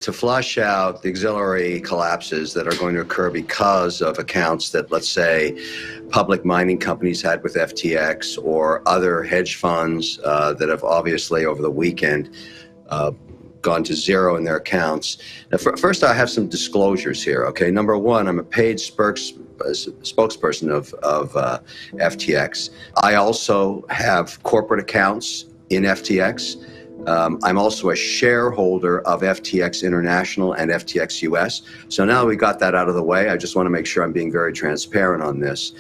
to flush out the auxiliary collapses that are going to occur because of accounts that, let's say, public mining companies had with FTX or other hedge funds that have obviously over the weekend gone to zero in their accounts. Now, first, I have some disclosures here, okay? Number one, I'm a paid spokesperson of FTX. I also have corporate accounts in FTX. I'm also a shareholder of FTX International and FTX US. So now we got that out of the way. I just want to make sure I'm being very transparent on this.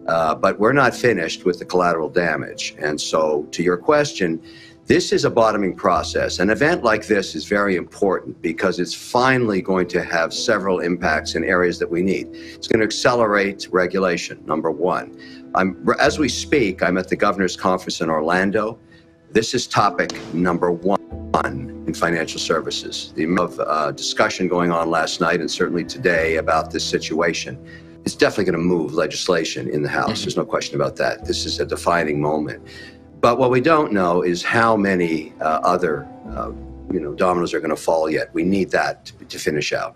But we're not finished with the collateral damage. And so to your question, this is a bottoming process. An event like this is very important because it's finally going to have several impacts in areas that we need. It's going to accelerate regulation, number one. As we speak, I'm at the Governor's Conference in Orlando. This is topic number one in financial services. The amount of discussion going on last night and certainly today about this situation is definitely going to move legislation in the House. There's no question about that. This is a defining moment. But what we don't know is how many other dominoes are going to fall yet. We need that to finish out.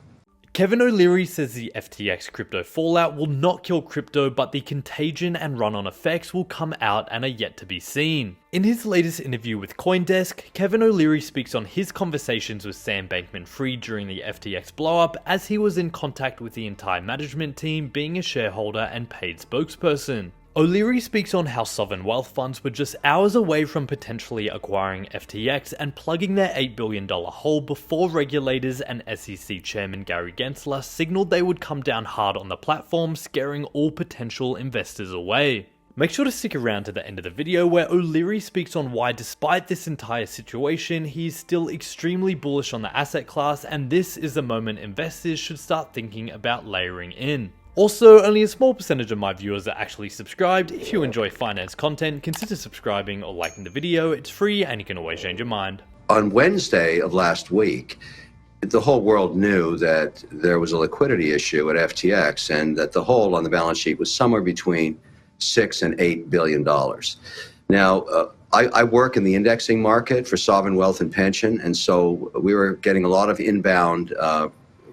Kevin O'Leary says the FTX crypto fallout will not kill crypto, but the contagion and run-on effects will come out and are yet to be seen. In his latest interview with Coindesk, Kevin O'Leary speaks on his conversations with Sam Bankman Fried during the FTX blowup, as he was in contact with the entire management team, being a shareholder and paid spokesperson. O'Leary speaks on how sovereign wealth funds were just hours away from potentially acquiring FTX and plugging their $8 billion hole before regulators and SEC Chairman Gary Gensler signaled they would come down hard on the platform, scaring all potential investors away. Make sure to stick around to the end of the video where O'Leary speaks on why, despite this entire situation, he is still extremely bullish on the asset class, and this is the moment investors should start thinking about layering in. Also, only a small percentage of my viewers are actually subscribed. If you enjoy finance content, consider subscribing or liking the video. It's free and you can always change your mind. On Wednesday of last week, the whole world knew that there was a liquidity issue at FTX and that the hole on the balance sheet was somewhere between $6 and $8 billion. Now, I work in the indexing market for sovereign wealth and pension, and so we were getting a lot of inbound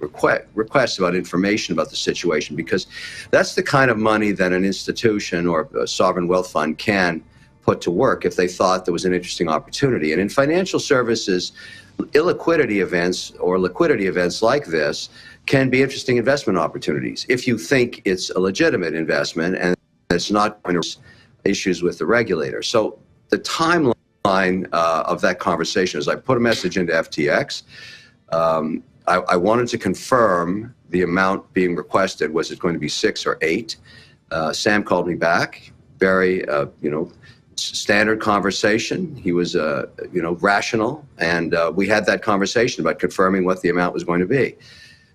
requests about information about the situation, because that's the kind of money that an institution or a sovereign wealth fund can put to work if they thought there was an interesting opportunity. And in financial services, illiquidity events or liquidity events like this can be interesting investment opportunities if you think it's a legitimate investment and it's not going to issues with the regulator. So the timeline of that conversation is I put a message into FTX. I wanted to confirm the amount being requested. Was it going to be 6 or 8? Sam called me back. Very, standard conversation. He was, rational, and we had that conversation about confirming what the amount was going to be.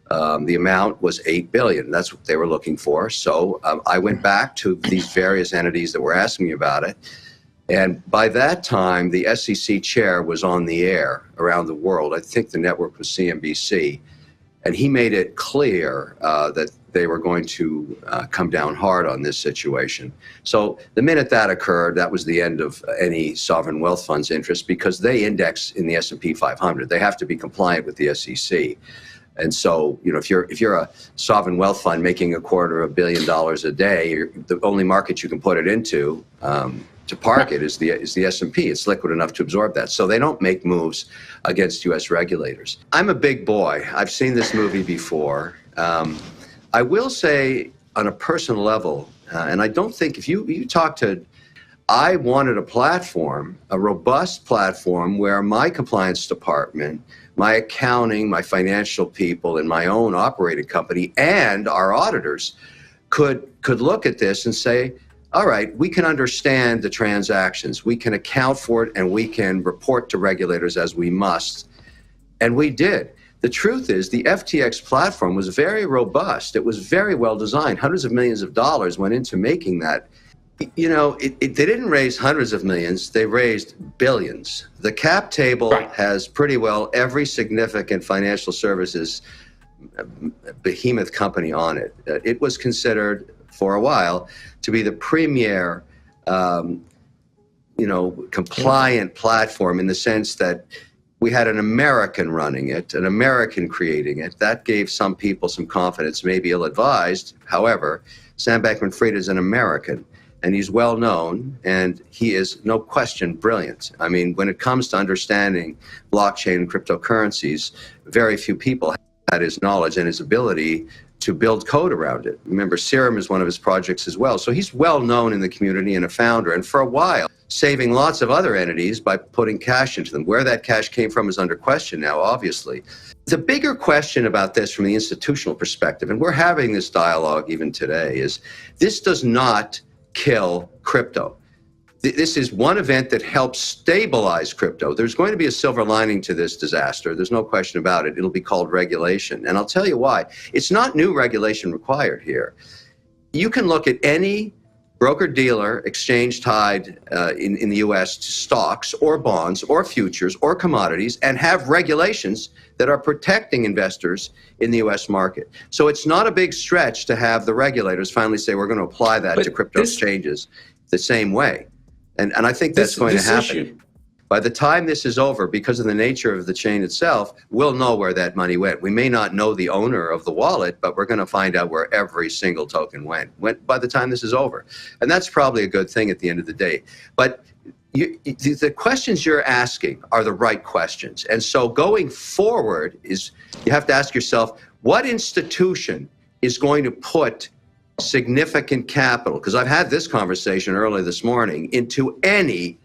The amount was $8 billion. That's what they were looking for. So I went back to these various entities that were asking me about it. And by that time, the SEC chair was on the air around the world. I think the network was CNBC. And he made it clear that they were going to come down hard on this situation. So the minute that occurred, that was the end of any sovereign wealth fund's interest, because they index in the S&P 500. They have to be compliant with the SEC. And so, if you're a sovereign wealth fund making $250 million a day, the only market you can put it into to park it is the S&P. It's liquid enough to absorb that. So they don't make moves against U.S. regulators. I'm a big boy. I've seen this movie before. I will say on a personal level, and I don't think if you talk to, I wanted a platform, a robust platform where my compliance department, my accounting, my financial people, and my own operating company and our auditors could look at this and say, all right, we can understand the transactions, we can account for it, and we can report to regulators as we must. And we did. The truth is the FTX platform was very robust. It was very well designed. Hundreds of millions of dollars went into making that. They didn't raise hundreds of millions, they raised billions. The cap table has pretty well every significant financial services behemoth company on it. It was considered for a while to be the premier, compliant platform, in the sense that we had an American running it, an American creating it. That gave some people some confidence, maybe ill-advised. However, Sam Bankman Fried is an American, and he's well known, and he is, no question, brilliant. I mean, when it comes to understanding blockchain and cryptocurrencies, very few people had his knowledge and his ability to build code around it. Remember, Serum is one of his projects as well. So he's well known in the community and a founder, and for a while, saving lots of other entities by putting cash into them. Where that cash came from is under question now, obviously. The bigger question about this from the institutional perspective, and we're having this dialogue even today, is this does not kill crypto. This is one event that helps stabilize crypto. There's going to be a silver lining to this disaster. There's no question about it. It'll be called regulation. And I'll tell you why. It's not new regulation required here. You can look at any broker-dealer exchange tied in the U.S. to stocks or bonds or futures or commodities and have regulations that are protecting investors in the U.S. market. So it's not a big stretch to have the regulators finally say we're going to apply that to crypto exchanges the same way. And I think that's going to happen. By the time this is over, because of the nature of the chain itself, we'll know where that money went. We may not know the owner of the wallet, but we're going to find out where every single token went by the time this is over. And that's probably a good thing at the end of the day. But the questions you're asking are the right questions. And so going forward is you have to ask yourself, what institution is going to put significant capital, because I've had this conversation early this morning, into any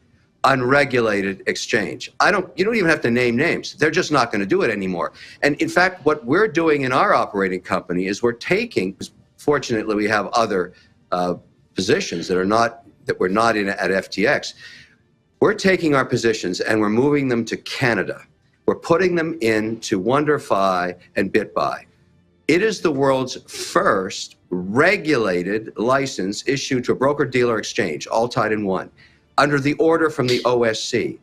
unregulated exchange? You don't even have to name names. They're just not going to do it anymore. And in fact, what we're doing in our operating company is we're taking, fortunately we have other positions that we're not in at FTX. We're taking our positions and we're moving them to Canada. We're putting them into WonderFi and BitBuy. It is the world's first regulated license issued to a broker-dealer exchange, all tied in one, under the order from the OSC.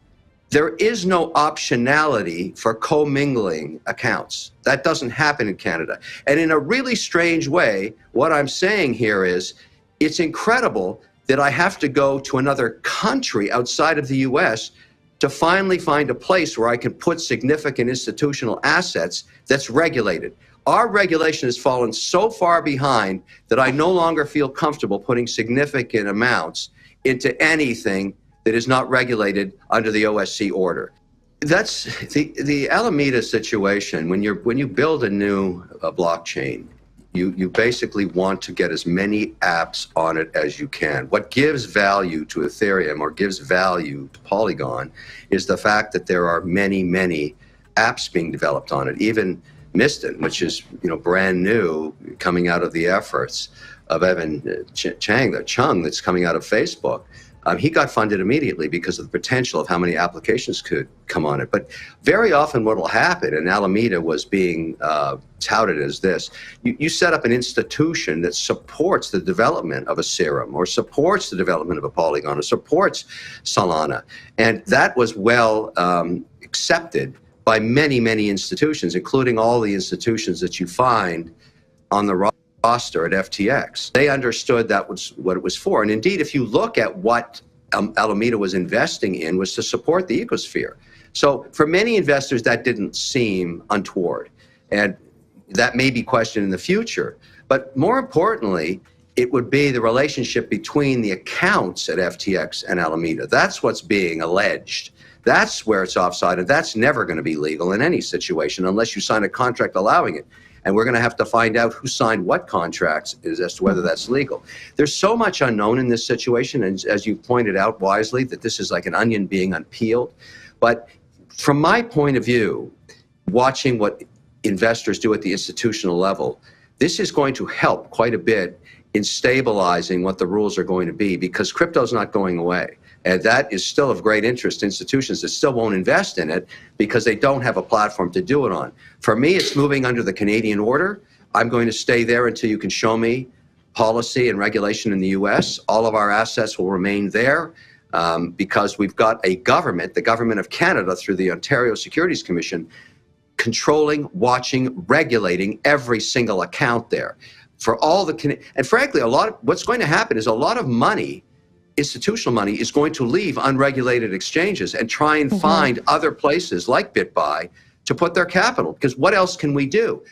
There is no optionality for commingling accounts. That doesn't happen in Canada. And in a really strange way, what I'm saying here is it's incredible that I have to go to another country outside of the US to finally find a place where I can put significant institutional assets that's regulated. Our regulation has fallen so far behind that I no longer feel comfortable putting significant amounts into anything that is not regulated under the OSC order. That's the Alameda situation. When you build a new blockchain, you basically want to get as many apps on it as you can. What gives value to Ethereum or gives value to Polygon is the fact that there are many, many apps being developed on it. Even Miston, which is brand new, coming out of the efforts of Evan Chung that's coming out of Facebook. He got funded immediately because of the potential of how many applications could come on it. But very often what will happen, and Alameda was being touted as this, you set up an institution that supports the development of a Serum or supports the development of a Polygon or supports Solana. And that was well accepted by many, many institutions, including all the institutions that you find on the roster at FTX. They understood that was what it was for. And indeed, if you look at what Alameda was investing in, was to support the ecosphere. So for many investors, that didn't seem untoward. And that may be questioned in the future. But more importantly, it would be the relationship between the accounts at FTX and Alameda. That's what's being alleged. That's where it's offside, and that's never going to be legal in any situation unless you sign a contract allowing it. And we're going to have to find out who signed what contracts as to whether that's legal. There's so much unknown in this situation, and as you pointed out wisely, that this is like an onion being unpeeled. But from my point of view, watching what investors do at the institutional level, this is going to help quite a bit in stabilizing what the rules are going to be, because crypto is not going away. And that is still of great interest to institutions that still won't invest in it because they don't have a platform to do it on. For me, it's moving under the Canadian order. I'm going to stay there until you can show me policy and regulation in the US. All of our assets will remain there because we've got a government, the government of Canada through the Ontario Securities Commission, controlling, watching, regulating every single account there. For all the, and frankly, what's going to happen is a lot of money institutional money is going to leave unregulated exchanges and try and find other places like BitBuy to put their capital, because what else can we do?